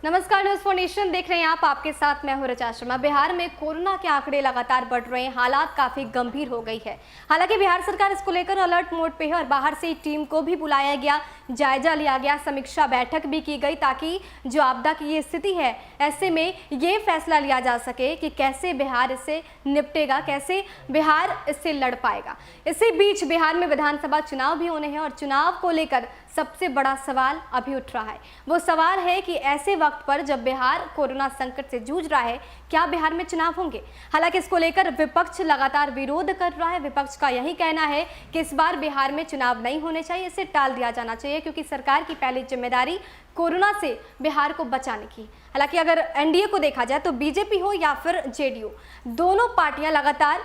नमस्कार, news for nation देख रहे हैं आप। आपके साथ मैं हूं ऋचा शर्मा। बिहार में कोरोना के आंकड़े लगातार बढ़ रहे हैं, हालात काफी गंभीर हो गई है। हालांकि बिहार सरकार इसको लेकर अलर्ट मोड पे है और बाहर से टीम को भी बुलाया गया, जायजा लिया गया, समीक्षा बैठक भी की गई ताकि जो आपदा की ये स्थिति है ऐसे में ये फैसला लिया जा सके कि कैसे बिहार इससे निपटेगा, कैसे बिहार इससे लड़ पाएगा। इसी बीच बिहार में विधानसभा चुनाव भी होने हैं और चुनाव को लेकर सबसे बड़ा सवाल अभी उठ रहा है। वो सवाल है कि ऐसे वक्त पर जब बिहार कोरोना संकट से जूझ रहा है, क्या बिहार में चुनाव होंगे। हालांकि इसको लेकर विपक्ष लगातार विरोध कर रहा है। विपक्ष का यही कहना है कि इस बार बिहार में चुनाव नहीं होने चाहिए, इसे टाल दिया जाना चाहिए क्योंकि सरकार की पहली जिम्मेदारी कोरोना से बिहार को बचाने की। हालांकि अगर एनडीए को देखा जाए तो बीजेपी हो या फिर जेडीयू, दोनों पार्टियां लगातार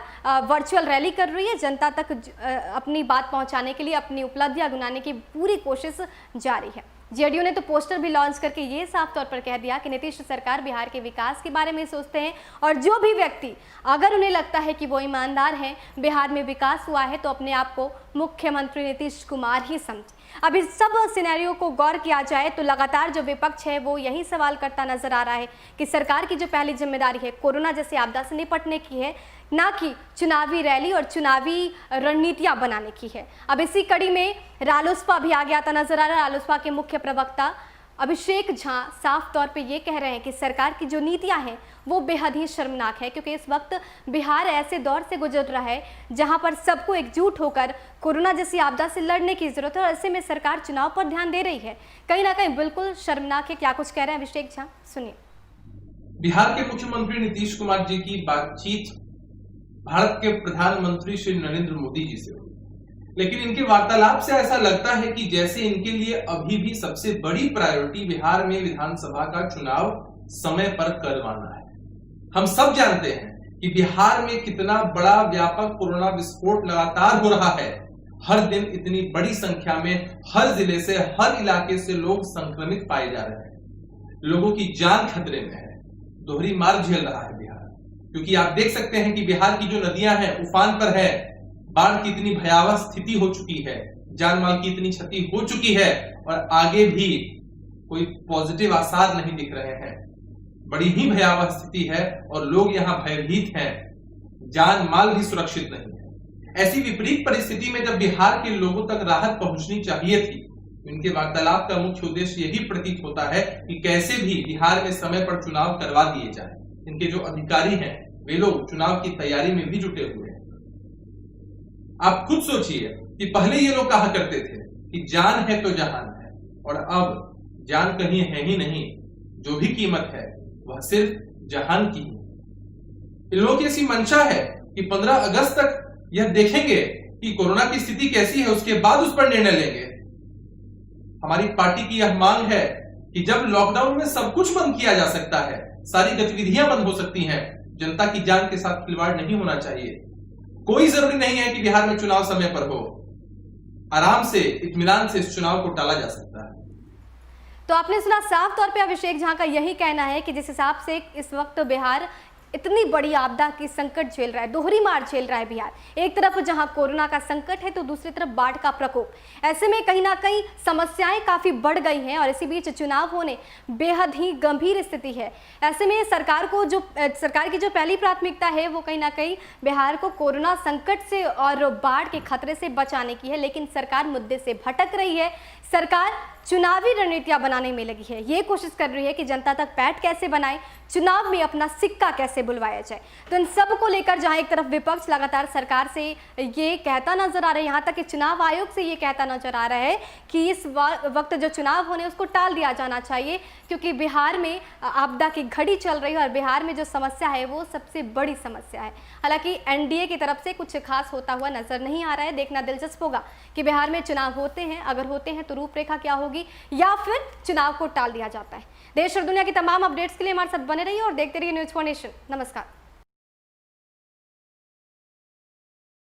वर्चुअल रैली कर रही है। जनता तक अपनी बात पहुंचाने के लिए अपनी उपलब्धियां गिनाने की पूरी कोशिश जारी है। जेडीयू ने तो पोस्टर भी लॉन्च करके ये साफ तौर पर कह दिया कि नीतीश सरकार बिहार के विकास के बारे में सोचते हैं और जो भी व्यक्ति अगर उन्हें लगता है कि वो ईमानदार हैं, बिहार में विकास हुआ है, तो अपने आप को मुख्यमंत्री नीतीश कुमार ही समझे। अब इस सब सिनेरियो को गौर किया जाए तो लगातार जो विपक्ष है वो यही सवाल करता नजर आ रहा है कि सरकार की जो पहली जिम्मेदारी है कोरोना जैसी आपदा से निपटने की है, ना कि चुनावी रैली और चुनावी रणनीतियां बनाने की है। अब इसी कड़ी में रालोसपा भी आगे आता नजर आ रहा है। रालोसपा के मुख्य प्रवक्ता अभिषेक झा साफ तौर पे ये कह रहे हैं कि सरकार की जो नीतियां हैं वो बेहद ही शर्मनाक है क्योंकि इस वक्त बिहार ऐसे दौर से गुजर रहा है जहां पर सबको एकजुट होकर कोरोना जैसी आपदा से लड़ने की जरूरत है और ऐसे में सरकार चुनाव पर ध्यान दे रही है। कहीं ना कहीं बिल्कुल शर्मनाक है। क्या कुछ कह रहे हैं अभिषेक झा, सुनिए। बिहार के मुख्यमंत्री नीतीश कुमार जी की बातचीत भारत के प्रधानमंत्री श्री नरेंद्र मोदी जी से हुई, लेकिन इनके वार्तालाप से ऐसा लगता है कि जैसे इनके लिए अभी भी सबसे बड़ी प्रायोरिटी बिहार में विधानसभा का चुनाव समय पर करवाना है। हम सब जानते हैं कि बिहार में कितना बड़ा व्यापक कोरोना विस्फोट लगातार हो रहा है। हर दिन इतनी बड़ी संख्या में हर जिले से, हर इलाके से लोग संक्रमित पाए जा रहे हैं। लोगों की जान खतरे में है। दोहरी मार झेल रहा है बिहार, क्योंकि आप देख सकते हैं कि बिहार की जो नदियां हैं उफान पर है। बाढ़ की इतनी भयावह स्थिति हो चुकी है, जान माल की इतनी क्षति हो चुकी है और आगे भी कोई पॉजिटिव आसार नहीं दिख रहे हैं। बड़ी ही भयावह स्थिति है और लोग यहाँ भयभीत हैं, जान माल भी सुरक्षित नहीं है। ऐसी विपरीत परिस्थिति में जब बिहार के लोगों तक राहत पहुंचनी चाहिए थी, इनके वार्तालाप का मुख्य उद्देश्य यही प्रतीत होता है कि कैसे भी बिहार में समय पर चुनाव करवा दिए जाए। इनके जो अधिकारी हैं वे लोग चुनाव की तैयारी में भी जुटे हुए हैं। आप खुद सोचिए कि पहले ये लोग कहा करते थे कि जान है तो जहान है, और अब जान कहीं है ही नहीं, जो भी कीमत है वह सिर्फ जहान की है। इन लोगों की ऐसी मंशा है कि 15 अगस्त तक यह देखेंगे कि कोरोना की स्थिति कैसी है, उसके बाद उस पर निर्णय लेंगे। हमारी पार्टी की यह मांग है कि जब लॉकडाउन में सब कुछ बंद किया जा सकता है, सारी गतिविधियां बंद हो सकती हैं, जनता की जान के साथ खिलवाड़ नहीं होना चाहिए। कोई जरूरी नहीं है कि बिहार में चुनाव समय पर हो, आराम से इत्मीनान से इस चुनाव को टाला जा सकता है। तो आपने सुना, साफ तौर पे अभिषेक झा का यही कहना है कि जिस हिसाब से इस वक्त बिहार इतनी बड़ी आपदा की संकट झेल रहा है, दोहरी मार झेल रहा है बिहार। एक तरफ जहां कोरोना का संकट है तो दूसरी तरफ बाढ़ का प्रकोप। ऐसे में कहीं ना कहीं समस्याएं काफी बढ़ गई हैं और इसी बीच चुनाव होने बेहद ही गंभीर स्थिति है। ऐसे में सरकार की जो पहली प्राथमिकता है वो कहीं ना कहीं बिहार को कोरोना संकट से और बाढ़ के खतरे से बचाने की है, लेकिन सरकार मुद्दे से भटक रही है। सरकार चुनावी रणनीतियां बनाने में लगी है, ये कोशिश कर रही है कि जनता तक पैठ कैसे बनाए, चुनाव में अपना सिक्का कैसे बुलवाया जाए। तो इन सब को लेकर जहां एक तरफ विपक्ष लगातार सरकार से ये कहता नजर आ रहा है, यहाँ तक कि चुनाव आयोग से ये कहता नजर आ रहा है कि इस वक्त जो चुनाव होने उसको टाल दिया जाना चाहिए क्योंकि बिहार में आपदा की घड़ी चल रही है और बिहार में जो समस्या है वो सबसे बड़ी समस्या है। हालांकि एनडीए की तरफ से कुछ खास होता हुआ नजर नहीं आ रहा है। देखना दिलचस्प होगा कि बिहार में चुनाव होते हैं, अगर होते हैं तो रूपरेखा क्या होगी या फिर चुनाव को टाल दिया जाता है। देश और दुनिया की तमाम अपडेट्स के लिए हमारे साथ बने रहिए और देखते रहिए न्यूज़ फॉर नेशन। नमस्कार।